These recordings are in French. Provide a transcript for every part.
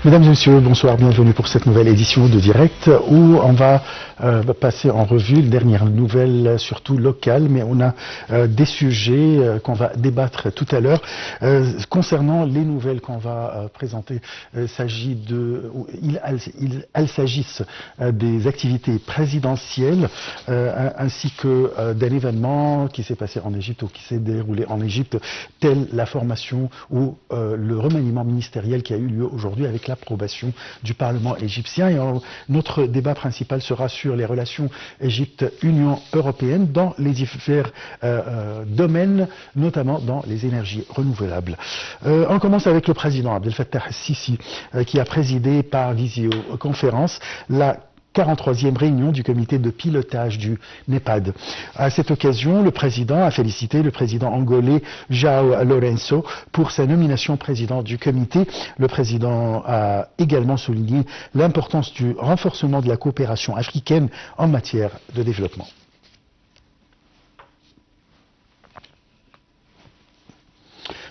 Mesdames et messieurs, bonsoir, bienvenue pour cette nouvelle édition de Direct où on va passer en revue les dernières nouvelles, surtout locales, mais on a des sujets qu'on va débattre tout à l'heure. Concernant les nouvelles qu'on va présenter, elles s'agissent des activités présidentielles ainsi que d'un événement qui s'est passé en Égypte ou qui s'est déroulé en Égypte, tel la formation ou le remaniement ministériel qui a eu lieu aujourd'hui avec l'approbation du Parlement égyptien. Et notre débat principal sera sur les relations Égypte-Union européenne dans les divers domaines, notamment dans les énergies renouvelables. On commence avec le président Abdel Fattah el-Sisi qui a présidé par visioconférence la 43e réunion du comité de pilotage du NEPAD. À cette occasion, le président a félicité le président angolais João Lourenço pour sa nomination président du comité. Le président a également souligné l'importance du renforcement de la coopération africaine en matière de développement.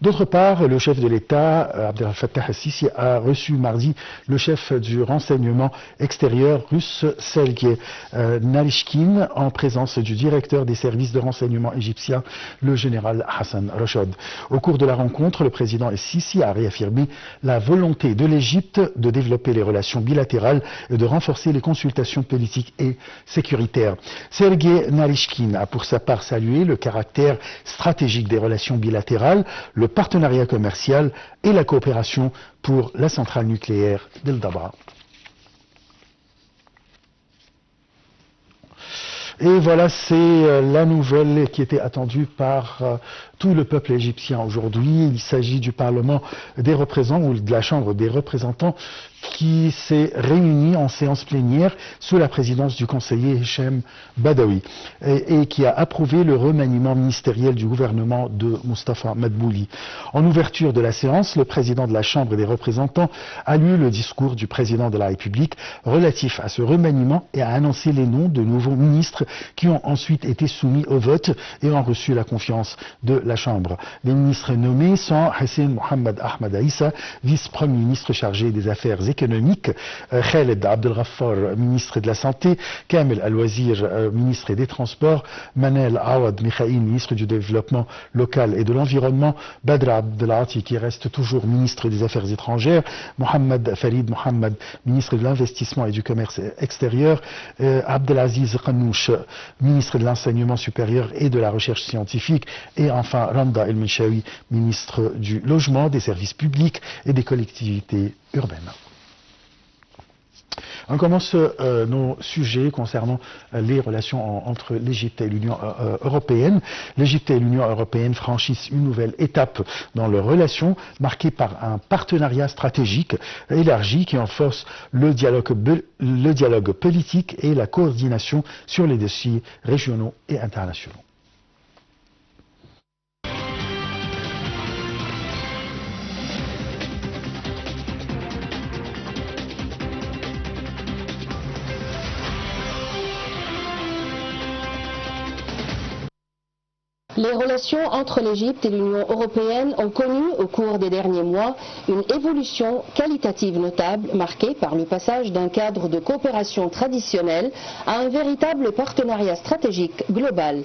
D'autre part, le chef de l'État, Abdel Fattah el-Sisi, a reçu mardi le chef du renseignement extérieur russe, Sergei Narishkin, en présence du directeur des services de renseignement égyptien, le général Hassan Rochod. Au cours de la rencontre, le président el-Sisi a réaffirmé la volonté de l'Égypte de développer les relations bilatérales et de renforcer les consultations politiques et sécuritaires. Sergei Narishkin a pour sa part salué le caractère stratégique des relations bilatérales, le partenariat commercial et la coopération pour la centrale nucléaire d'El Dabra. Et voilà, c'est la nouvelle qui était attendue par tout le peuple égyptien aujourd'hui. Il s'agit du Parlement des représentants ou de la Chambre des représentants qui s'est réuni en séance plénière sous la présidence du conseiller Hichem Badawi et qui a approuvé le remaniement ministériel du gouvernement de Mustafa Madbouli. En ouverture de la séance, le président de la Chambre des représentants a lu le discours du président de la République relatif à ce remaniement et a annoncé les noms de nouveaux ministres qui ont ensuite été soumis au vote et ont reçu la confiance de la Chambre. Les ministres nommés sont Hassan Mohamed Ahmed Aïssa, vice-premier ministre chargé des affaires économiques, Khaled Abdelghaffar, ministre de la Santé, Kamel Al-Wazir, ministre des Transports, Manel Awad Mikhaïl, ministre du Développement local et de l'Environnement, Badr Abdelati, qui reste toujours ministre des Affaires étrangères, Mohamed Farid Mohamed, ministre de l'Investissement et du Commerce extérieur, Abdelaziz Qanouch, ministre de l'Enseignement supérieur et de la Recherche scientifique, et enfin Randa El-Mishawi, ministre du Logement, des Services publics et des collectivités urbaines. On commence nos sujets concernant les relations entre l'Égypte et l'Union européenne. L'Égypte et l'Union européenne franchissent une nouvelle étape dans leurs relations, marquée par un partenariat stratégique élargi qui renforce le dialogue politique et la coordination sur les dossiers régionaux et internationaux. Les relations entre l'Égypte et l'Union européenne ont connu au cours des derniers mois une évolution qualitative notable marquée par le passage d'un cadre de coopération traditionnel à un véritable partenariat stratégique global.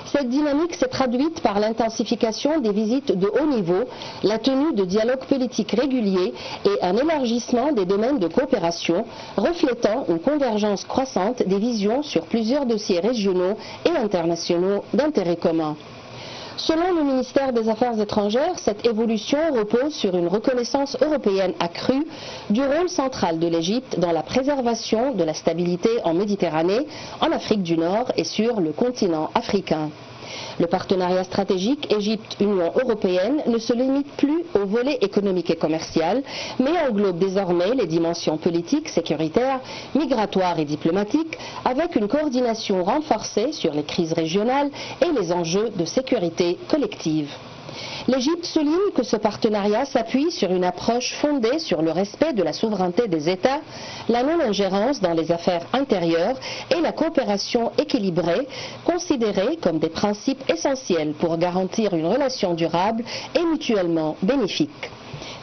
Cette dynamique s'est traduite par l'intensification des visites de haut niveau, la tenue de dialogues politiques réguliers et un élargissement des domaines de coopération, reflétant une convergence croissante des visions sur plusieurs dossiers régionaux et internationaux d'intérêt commun. Selon le ministère des Affaires étrangères, cette évolution repose sur une reconnaissance européenne accrue du rôle central de l'Égypte dans la préservation de la stabilité en Méditerranée, en Afrique du Nord et sur le continent africain. Le partenariat stratégique Égypte-Union européenne ne se limite plus au volet économique et commercial, mais englobe désormais les dimensions politiques, sécuritaires, migratoires et diplomatiques, avec une coordination renforcée sur les crises régionales et les enjeux de sécurité collective. L'Égypte souligne que ce partenariat s'appuie sur une approche fondée sur le respect de la souveraineté des États, la non-ingérence dans les affaires intérieures et la coopération équilibrée, considérées comme des principes essentiels pour garantir une relation durable et mutuellement bénéfique.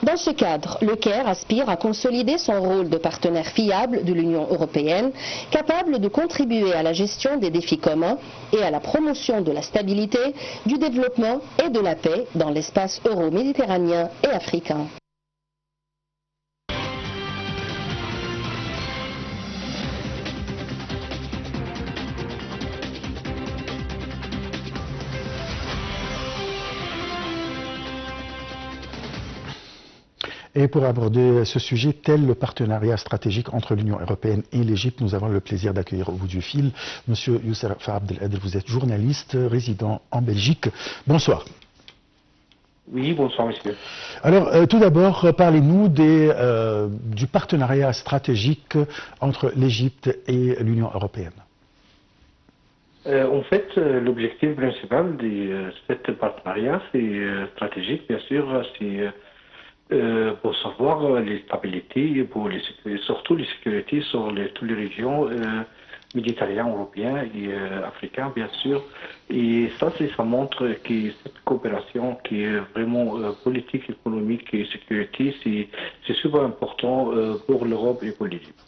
Dans ce cadre, le Caire aspire à consolider son rôle de partenaire fiable de l'Union européenne, capable de contribuer à la gestion des défis communs et à la promotion de la stabilité, du développement et de la paix dans l'espace euro-méditerranéen et africain. Et pour aborder ce sujet, tel le partenariat stratégique entre l'Union européenne et l'Égypte, nous avons le plaisir d'accueillir au bout du fil Monsieur Yousser Abdelkader. Vous êtes journaliste, résident en Belgique. Bonsoir. Oui, bonsoir monsieur. Alors, tout d'abord, parlez-nous du partenariat stratégique entre l'Égypte et l'Union européenne. En fait, l'objectif principal de ce partenariat, c'est stratégique, bien sûr, c'est pour savoir les stabilités, pour surtout les sécurités sur toutes les régions méditerranéennes, européennes et africaines, bien sûr. Et ça montre que cette coopération qui est vraiment politique, économique et sécurité, c'est super important pour l'Europe et pour l'Égypte.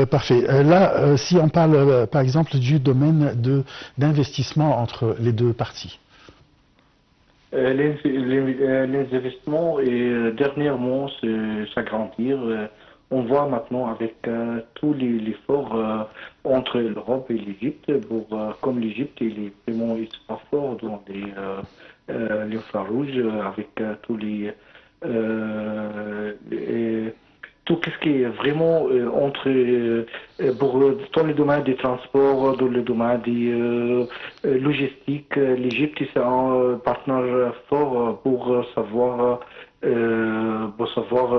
Parfait. Là, si on parle par exemple du domaine d'investissement entre les deux parties. Les investissements et dernièrement s'agrandir. On voit maintenant avec tous les efforts entre l'Europe et l'Égypte, comme l'Égypte il est vraiment pas fort dans l'infrarouge avec tous tout ce qui est vraiment dans le domaine des transports, dans le domaine des logistiques. L'Égypte est un partenaire fort pour savoir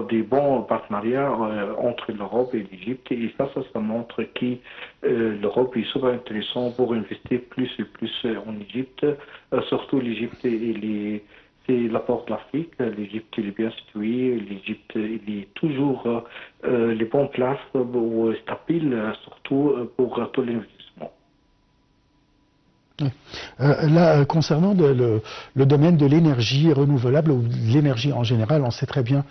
des bons partenariats entre l'Europe et l'Égypte. Et ça montre que l'Europe est super intéressant pour investir plus et plus en Égypte. Surtout l'Égypte c'est la porte de l'Afrique. L'Égypte est bien située. L'Égypte est toujours les bonnes places stables, surtout pour tout l'investissement. Là, concernant le domaine de l'énergie renouvelable ou l'énergie en général, on sait très bien.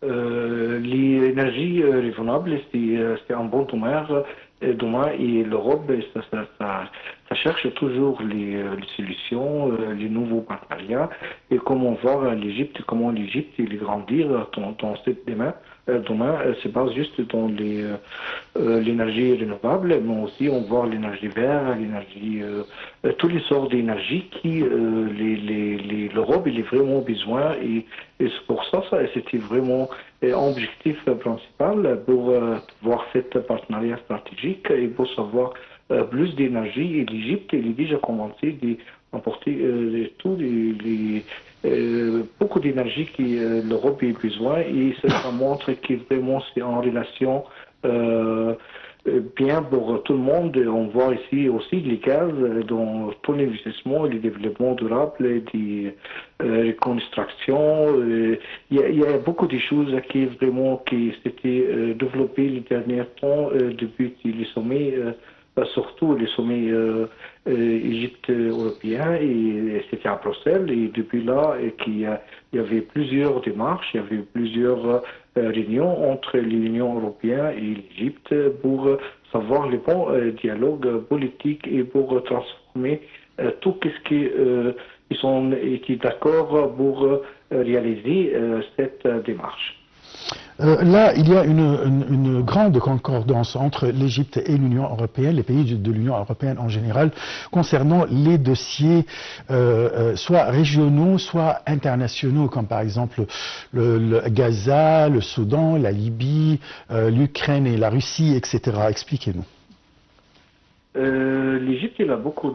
L'énergie renouvelable, c'est un bon domaine. Et l'Europe, ça cherche toujours les solutions, les nouveaux partenariats. Et comment voir comment l'Égypte il grandir dans ce domaine. C'est pas juste dans l'énergie renouvelable, mais aussi on voit l'énergie verte, tous les sortes d'énergie qui l'Europe il est vraiment besoin et c'est pour ça c'était vraiment un objectif principal pour voir ce partenariat stratégique et pour savoir plus d'énergie. Et l'Égypte il a déjà commencé d'emporter beaucoup d'énergie que l'Europe a besoin et ça montre que vraiment c'est en relation bien pour tout le monde. On voit ici aussi les gaz dans tout l'investissement, le développement durable, des reconstructions. Il y a beaucoup de choses qui s'étaient développées les derniers temps depuis les sommets. Surtout les sommets Égypte européens, et c'était à Bruxelles, et depuis là, il y avait plusieurs démarches, il y avait plusieurs réunions entre l'Union européenne et l'Égypte pour savoir les bons dialogues politiques et pour transformer tout ce qu'ils étaient d'accord pour réaliser cette démarche. Là, il y a une grande concordance entre l'Égypte et l'Union européenne, les pays de l'Union européenne en général, concernant les dossiers soit régionaux, soit internationaux, comme par exemple le Gaza, le Soudan, la Libye, l'Ukraine et la Russie, etc. Expliquez-nous. L'Égypte a beaucoup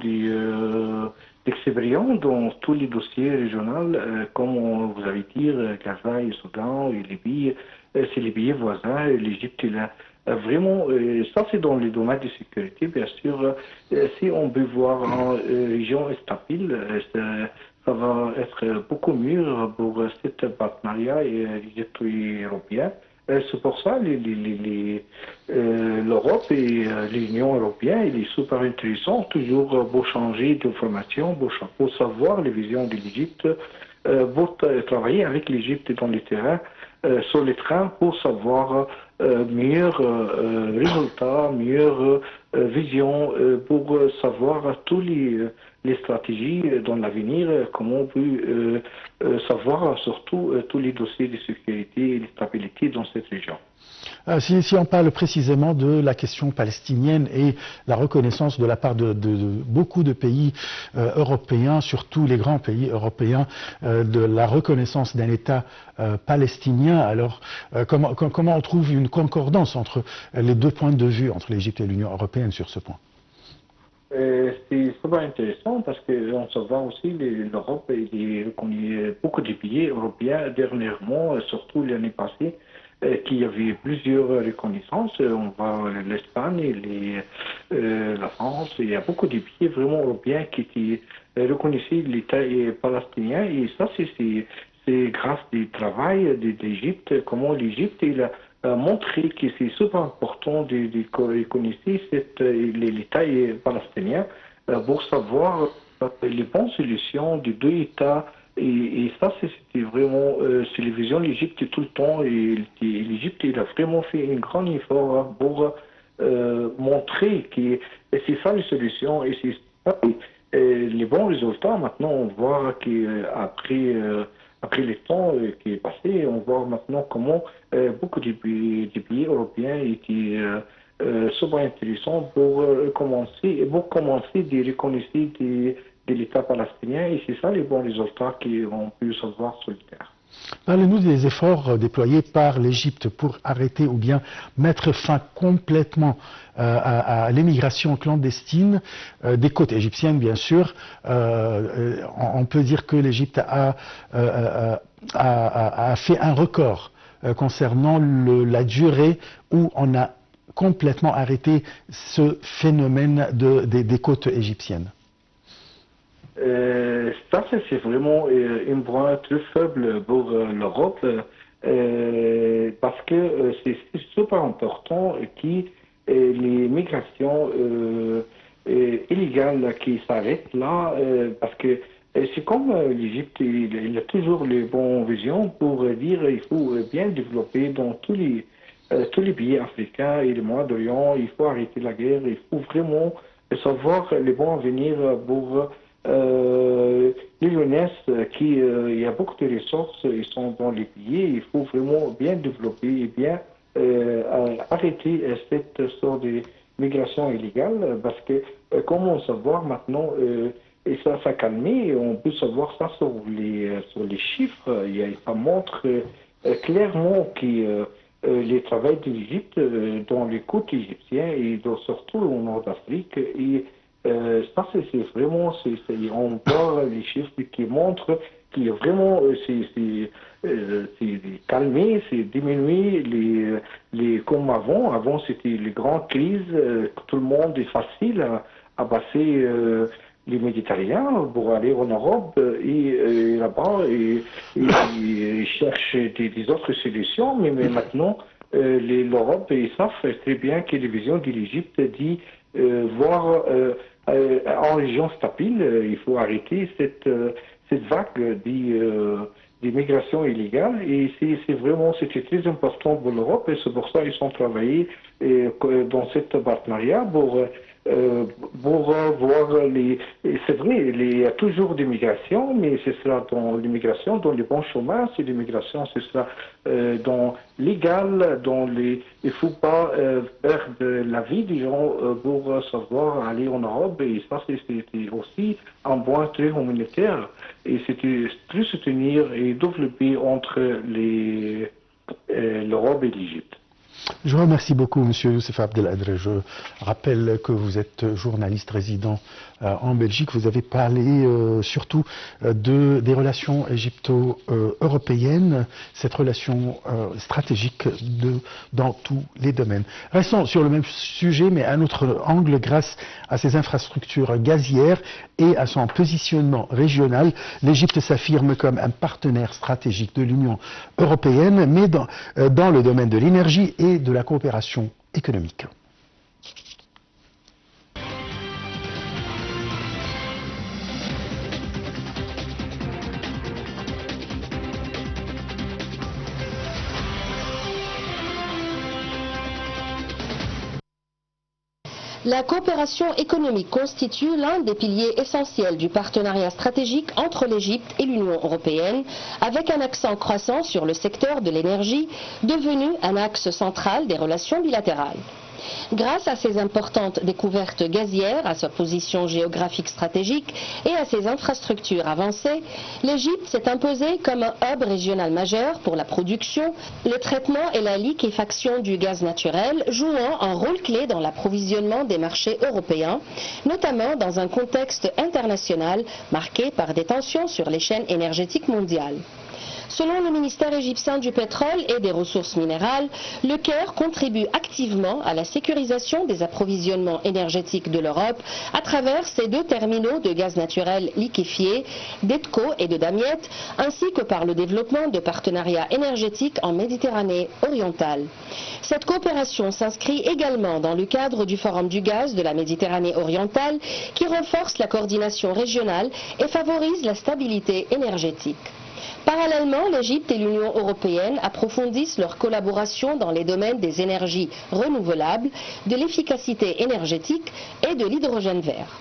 d'expérience dans tous les dossiers régionaux, comme vous avez dit, Gaza et Soudan et Libye. C'est les pays voisins. L'Égypte, vraiment, ça c'est dans le domaine de sécurité, bien sûr. Si on veut voir une région stable, ça va être beaucoup mieux pour ce partenariat égyptien et européen. C'est pour ça l'Europe et l'Union européenne, il est super intéressant toujours pour changer d'informations, pour savoir les visions de l'Égypte pour travailler avec l'Égypte dans les terrains, sur les terrains pour savoir meilleurs résultats, meilleure vision, pour savoir tous les stratégies dans l'avenir, comment on peut savoir surtout tous les dossiers de sécurité et de stabilité dans cette région. Si on parle précisément de la question palestinienne et la reconnaissance de la part de beaucoup de pays européens, surtout les grands pays européens, de la reconnaissance d'un État palestinien, alors comment on trouve une concordance entre les deux points de vue, entre l'Égypte et l'Union européenne sur ce point? C'est super intéressant parce qu'on se voit aussi l'Europe reconnaît beaucoup de pays européens dernièrement, surtout l'année passée, qu'il y avait plusieurs reconnaissances. On voit l'Espagne, la France, il y a beaucoup de pays vraiment européens qui reconnaissaient l'État palestinien et ça c'est grâce au travail de l'Égypte, comment l'Égypte a montré que c'est super important de reconnaître l'État palestinien pour savoir les bonnes solutions des deux États. Et ça, c'était vraiment, c'est la vision de l'Égypte tout le temps. Et l'Égypte, il a vraiment fait un grand effort pour montrer que c'est ça les solutions et c'est ça les bons résultats. Maintenant, on voit qu'après après le temps qui est passé, on voit maintenant comment beaucoup de pays européens étaient super intéressants pour commencer de reconnaître de l'État palestinien et c'est ça les bons résultats qu'on peut savoir sur le terrain. Parlez-nous des efforts déployés par l'Égypte pour arrêter ou bien mettre fin complètement à l'émigration clandestine des côtes égyptiennes, bien sûr. On peut dire que l'Égypte a fait un record concernant la durée où on a complètement arrêté ce phénomène des côtes égyptiennes. Ça, c'est vraiment un point très faible pour l'Europe parce que c'est super important que les migrations illégales qui s'arrêtent là parce que c'est comme l'Égypte, il a toujours les bonnes visions pour dire qu'il faut bien développer dans tous les pays africains et le Moyen-Orient, il faut arrêter la guerre, il faut vraiment savoir les bons avenirs pour les jeunesses il y a beaucoup de ressources, ils sont dans les pays, il faut vraiment bien développer et bien arrêter cette sorte de migration illégale parce que comment savoir maintenant et ça s'est calmé, on peut savoir ça sur les chiffres, ça montre clairement que les travail de l'Égypte dans les côtes égyptiennes et surtout au nord d'Afrique et ça, c'est vraiment, on voit les chiffres qui montrent qu'il y a vraiment, c'est calmé, c'est diminué, comme avant. Avant, c'était les grandes crises, tout le monde est facile à passer les Méditerranéens pour aller en Europe et là-bas, et cherche des autres solutions, mais maintenant, l'Europe, ils savent très bien que la vision de l'Égypte dit voir en région stable, il faut arrêter cette vague d'immigration illégale et c'était très important pour l'Europe et c'est pour ça qu'ils ont travaillé dans ce partenariat pour voir c'est vrai, il y a toujours des migrations, mais ce sera dans l'immigration, dans les bons chemins, c'est l'immigration, ce sera dans légal, il faut pas perdre la vie des gens pour savoir aller en Europe et ça c'était aussi un point très humanitaire et c'était très soutenir et développer entre l'Europe et l'Égypte. Je vous remercie beaucoup, Monsieur Youssef Abdeladre. Je rappelle que vous êtes journaliste résident en Belgique. Vous avez parlé surtout des relations égypto-européennes, cette relation stratégique dans tous les domaines. Restons sur le même sujet, mais à un autre angle, grâce à ses infrastructures gazières et à son positionnement régional. L'Égypte s'affirme comme un partenaire stratégique de l'Union européenne, mais dans le domaine de l'énergie et de la coopération économique. La coopération économique constitue l'un des piliers essentiels du partenariat stratégique entre l'Égypte et l'Union européenne, avec un accent croissant sur le secteur de l'énergie, devenu un axe central des relations bilatérales. Grâce à ses importantes découvertes gazières, à sa position géographique stratégique et à ses infrastructures avancées, l'Égypte s'est imposée comme un hub régional majeur pour la production, le traitement et la liquéfaction du gaz naturel, jouant un rôle clé dans l'approvisionnement des marchés européens, notamment dans un contexte international marqué par des tensions sur les chaînes énergétiques mondiales. Selon le ministère égyptien du pétrole et des ressources minérales, le Caire contribue activement à la sécurisation des approvisionnements énergétiques de l'Europe à travers ses 2 terminaux de gaz naturel liquéfié, d'Edco et de Damiette, ainsi que par le développement de partenariats énergétiques en Méditerranée orientale. Cette coopération s'inscrit également dans le cadre du Forum du gaz de la Méditerranée orientale qui renforce la coordination régionale et favorise la stabilité énergétique. Parallèlement, l'Égypte et l'Union européenne approfondissent leur collaboration dans les domaines des énergies renouvelables, de l'efficacité énergétique et de l'hydrogène vert.